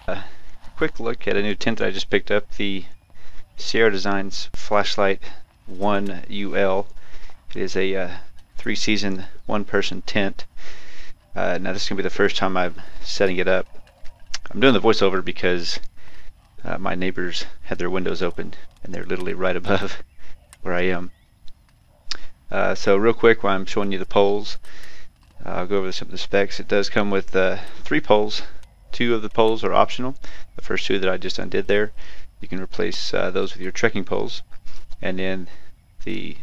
A quick look at a new tent that I just picked up, the Sierra Designs Flashlight 1 UL. It is a 3-season, 1-person tent. Now this is going to be the first time I'm setting it up. I'm doing the voiceover because my neighbors had their windows open and they're literally right above where I am. So real quick, while I'm showing you the poles, I'll go over some of the specs. It does come with 3 poles. 2 of the poles are optional. The first 2 that I just undid there, you can replace those with your trekking poles. And then the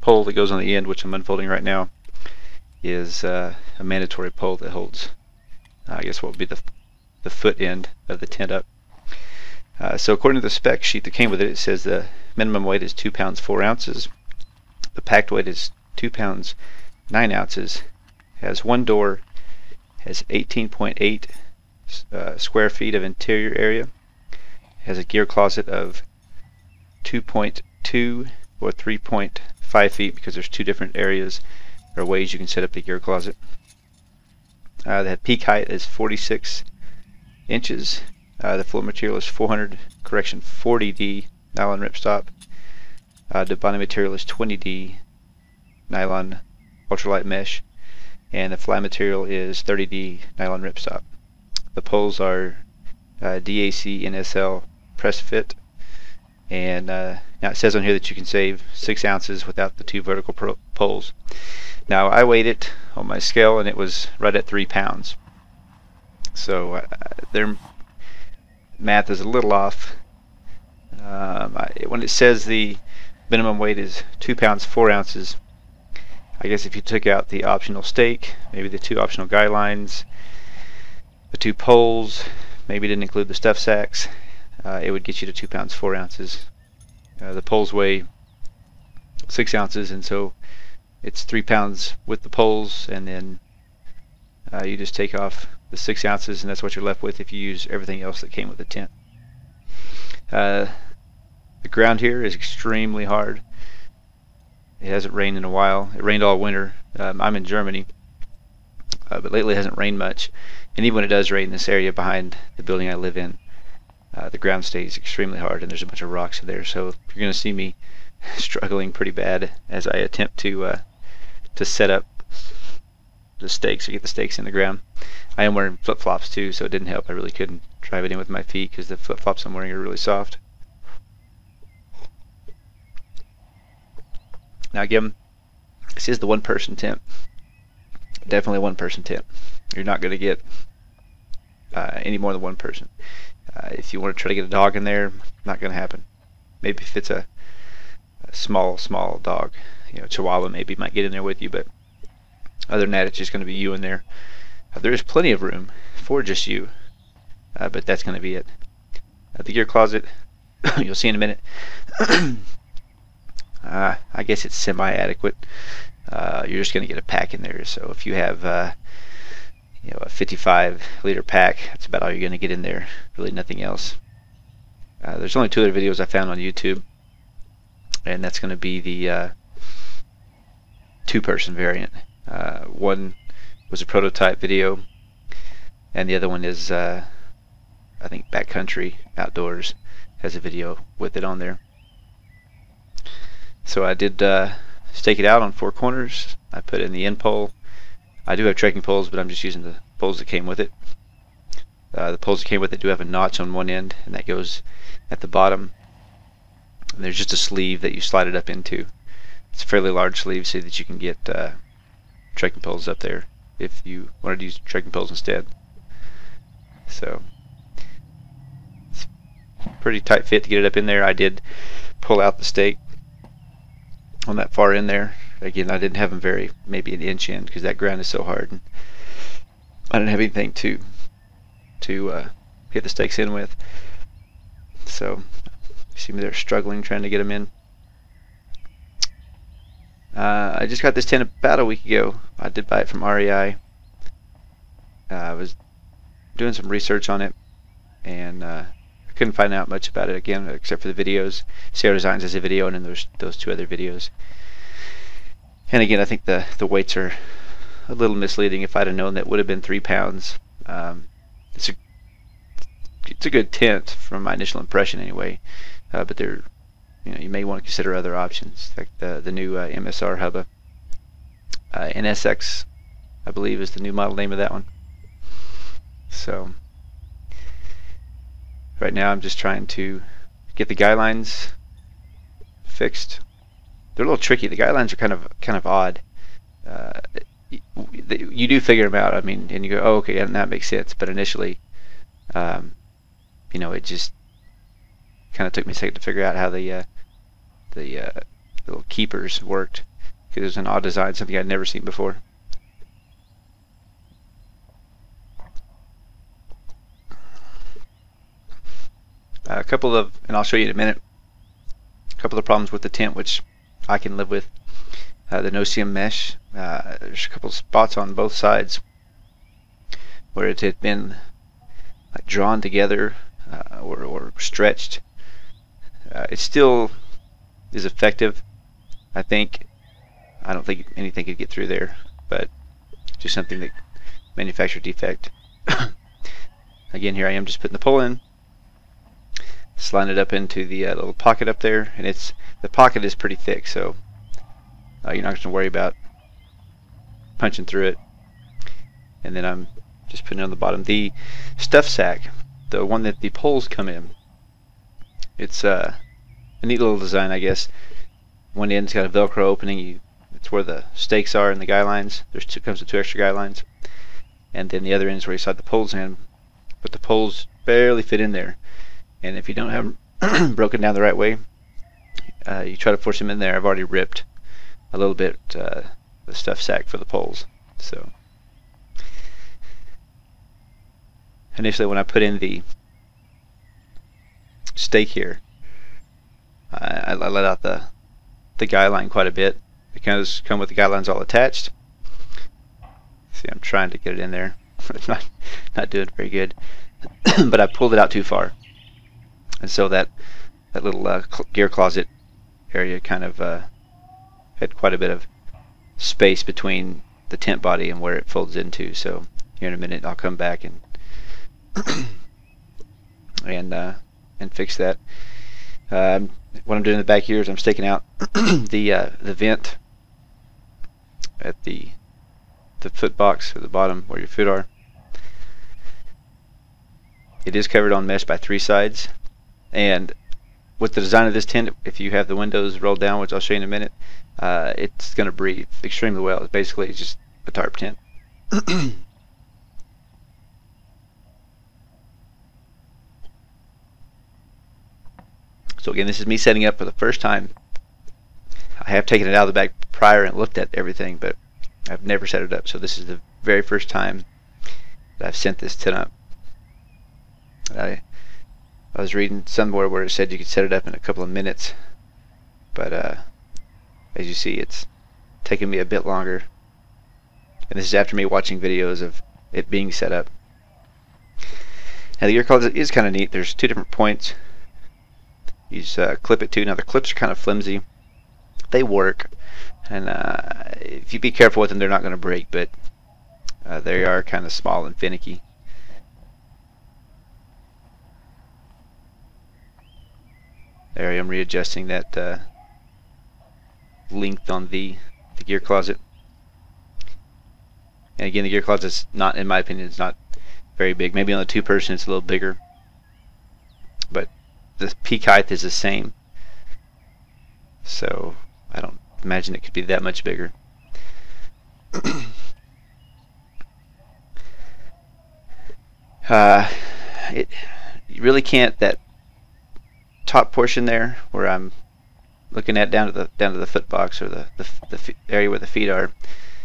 pole that goes on the end, which I'm unfolding right now, is a mandatory pole that holds, I guess, what would be the foot end of the tent up. So according to the spec sheet that came with it, it says the minimum weight is 2 pounds 4 ounces. The packed weight is 2 pounds 9 ounces. Has 1 door. Has 18.8 square feet of interior area. Has a gear closet of 2.2 or 3.5 feet because there's 2 different areas or ways you can set up the gear closet. The peak height is 46 inches. The floor material is 40D nylon ripstop. The bottom material is 20D nylon ultralight mesh, and the fly material is 30D nylon ripstop. The poles are DAC NSL press fit, and now it says on here that you can save 6 ounces without the 2 vertical poles. Now I weighed it on my scale and it was right at 3 pounds. So their math is a little off. When it says the minimum weight is 2 pounds 4 ounces, I guess if you took out the optional stake, maybe the 2 optional guy lines, the 2 poles, maybe didn't include the stuff sacks, it would get you to 2 pounds 4 ounces. The poles weigh 6 ounces, and so it's 3 pounds with the poles, and then you just take off the 6 ounces, and that's what you're left with if you use everything else that came with the tent. The ground here is extremely hard. It hasn't rained in a while. It rained all winter. I'm in Germany, but lately it hasn't rained much. And even when it does rain in this area behind the building I live in, the ground stays extremely hard, and there's a bunch of rocks in there. So you're going to see me struggling pretty bad as I attempt to set up the stakes, or get the stakes in the ground. I am wearing flip-flops too, so it didn't help. I really couldn't drive it in with my feet because the flip-flops I'm wearing are really soft. Now again, this is the 1-person tent. Definitely a 1-person tent. You're not going to get any more than 1 person. If you want to try to get a dog in there, not going to happen. Maybe if it's a small dog, Chihuahua maybe might get in there with you, but other than that, it's just going to be you in there. There is plenty of room for just you, but that's going to be it. The gear closet, you'll see in a minute. I guess it's semi-adequate. You're just going to get a pack in there. So if you have a 55-liter pack, that's about all you're going to get in there. Really nothing else. There's only 2 other videos I found on YouTube, and that's going to be the 2-person variant. One was a prototype video, and the other one is I think Backcountry Outdoors has a video with it on there. So I did stake it out on 4 corners. I put in the end pole. I do have trekking poles, but I'm just using the poles that came with it. The poles that came with it do have a notch on one end, and that goes at the bottom. And there's just a sleeve that you slide it up into. It's a fairly large sleeve so that you can get trekking poles up there if you wanted to use trekking poles instead. So it's a pretty tight fit to get it up in there. I did pull out the stake on that far end there. Again, I didn't have them maybe an inch in because that ground is so hard, and I didn't have anything to hit the stakes in with. So you see me there struggling trying to get them in. I just got this tent about a week ago. I did buy it from REI. I was doing some research on it, and I couldn't find out much about it again except for the videos. Sierra Designs has a video, and then there's those 2 other videos. And again, I think the weights are a little misleading. If I'd have known that would have been 3 pounds. it's a good tent from my initial impression anyway. But there, you may want to consider other options like the new MSR Hubba. NSX, I believe, is the new model name of that one. So right now I'm just trying to get the guy lines fixed. They're a little tricky. The guy lines are kind of odd. You do figure them out. I mean, and you go, oh, okay, and that makes sense. But initially, it just kind of took me a second to figure out how the little keepers worked, because it was an odd design, something I'd never seen before. A couple of, and I'll show you in a minute, a couple of problems with the tent which I can live with. The no-seam mesh, there's a couple of spots on both sides where it had been like drawn together or stretched. It still is effective, I think. I don't think anything could get through there, but just something that manufacturer defect. Again, here I am just putting the pole in, sliding it up into the little pocket up there, and the pocket is pretty thick, so you're not going to worry about punching through it. And then I'm just putting it on the bottom. The stuff sack, the one that the poles come in, it's a neat little design, I guess. One end's got a Velcro opening. It's where the stakes are and the guy lines. Comes with 2 extra guy lines. And then the other end is where you slide the poles in. But the poles barely fit in there. And if you don't have them broken down the right way, you try to force them in there. I've already ripped a little bit the stuff sack for the poles. So initially, when I put in the stake here, I let out the guy line quite a bit. It kind of come with the guy lines all attached. See, I'm trying to get it in there. It's not doing very good. But I pulled it out too far, and so that little gear closet area kind of had quite a bit of space between the tent body and where it folds into. So here in a minute I'll come back and fix that. What I'm doing in the back here is I'm staking out the vent at the foot box at the bottom where your foot are. It is covered on mesh by 3 sides, and with the design of this tent, if you have the windows rolled down, which I'll show you in a minute, it's going to breathe extremely well. It's basically just a tarp tent. So again, this is me setting up for the first time. I have taken it out of the bag prior and looked at everything, but I've never set it up. So this is the very first time that I've sent this tent up. I was reading somewhere where it said you could set it up in a couple of minutes, but as you see, it's taken me a bit longer. And this is after me watching videos of it being set up. Now the gear closet is kind of neat. There's 2 different points. You just clip it to. Now the clips are kind of flimsy. They work, and if you be careful with them, they're not going to break, but they are kind of small and finicky. There I am readjusting that length on the gear closet. And again, the gear closet's not, in my opinion, it's not very big. Maybe on the 2-person it's a little bigger, but the peak height is the same, so I don't imagine it could be that much bigger. You really can't, that top portion there where I'm looking at down to the foot box, or the area where the feet are,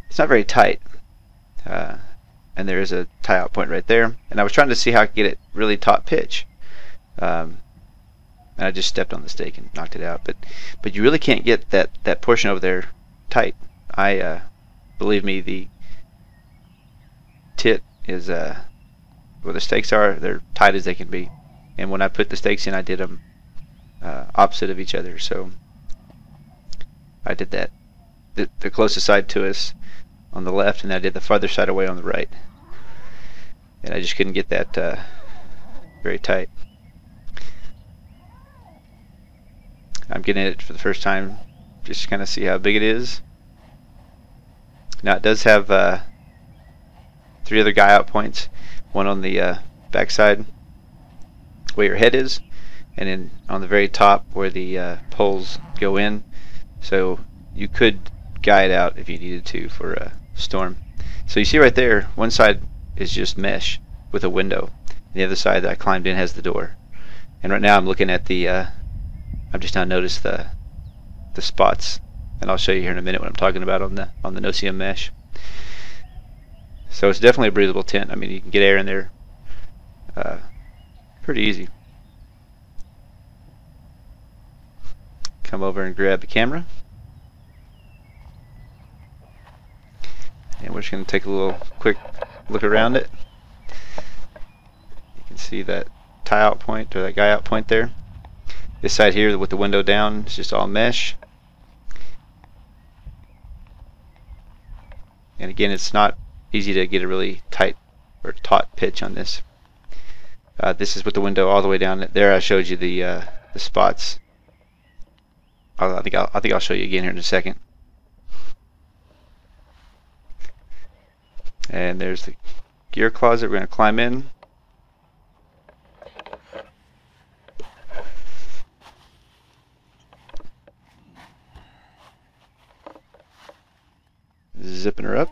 it's not very tight, and there is a tie out point right there, and I was trying to see how I could get it really top pitch, and I just stepped on the stake and knocked it out. But you really can't get that portion over there tight. Believe me, the tit is where the stakes are, they're tight as they can be, and when I put the stakes in, I did them opposite of each other. So I did that the closest side to us on the left, and I did the farther side away on the right, and I just couldn't get that very tight. I'm getting it for the first time just to kind of see how big it is. Now it does have 3 other guy out points, one on the back side where your head is, and then on the very top where the poles go in. So you could guy it out if you needed to for a storm. So you see right there, one side is just mesh with a window. The other side that I climbed in has the door. And right now I'm looking at the I've just now noticed the spots, and I'll show you here in a minute what I'm talking about on the no-seam mesh. So it's definitely a breathable tent. I mean, you can get air in there pretty easy. Come over and grab the camera, and we're just going to take a little quick look around it. You can see that tie out point, or that guy out point there. This side here with the window down is just all mesh. And again, it's not easy to get a really tight or taut pitch on this. This is with the window all the way down. There I showed you the spots. I think I'll show you again here in a second. And there's the gear closet. We're going to climb in. Zipping her up.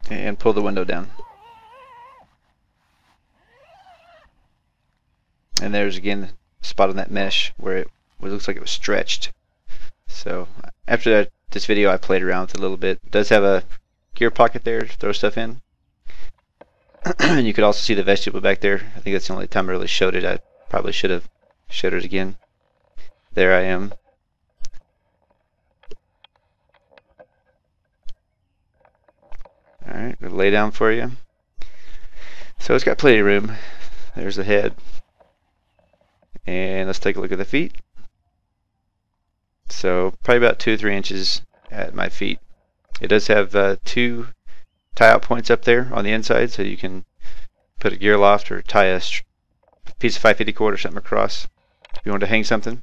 And pull the window down. And there's again a spot on that mesh where it looks like it was stretched. So after this video I played around with it a little bit. It does have a gear pocket there to throw stuff in. And you could also see the vestibule back there. I think that's the only time I really showed it. I probably should have showed it again. There I am. Alright, gonna lay down for you. So it's got plenty of room. There's the head. And let's take a look at the feet. So probably about 2 or 3 inches at my feet. It does have 2 tie-out points up there on the inside, so you can put a gear loft or tie a piece of 550 cord or something across if you want to hang something.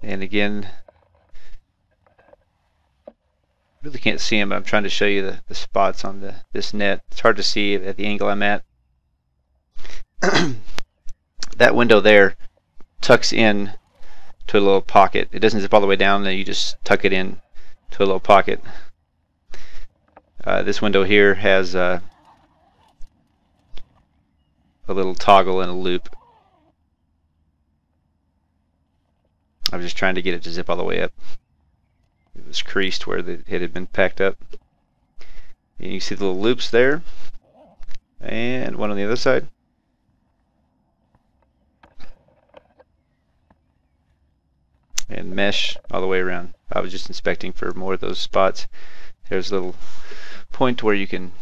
And again, really can't see them, but I'm trying to show you the spots on this net. It's hard to see at the angle I'm at. That window there tucks in to a little pocket. It doesn't zip all the way down, then you just tuck it in to a little pocket. This window here has a little toggle and a loop. I was just trying to get it to zip all the way up. It was creased where it had been packed up. And you see the little loops there, and one on the other side. And mesh all the way around. I was just inspecting for more of those spots. There's a little point where you can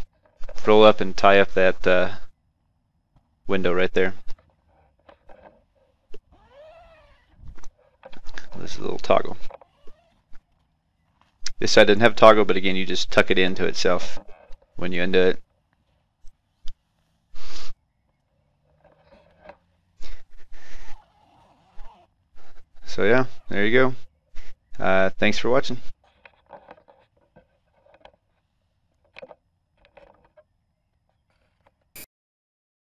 roll up and tie up that window right there. This is a little toggle. This side doesn't have a toggle, but again, you just tuck it into itself when you undo it. So yeah, there you go. Thanks for watching.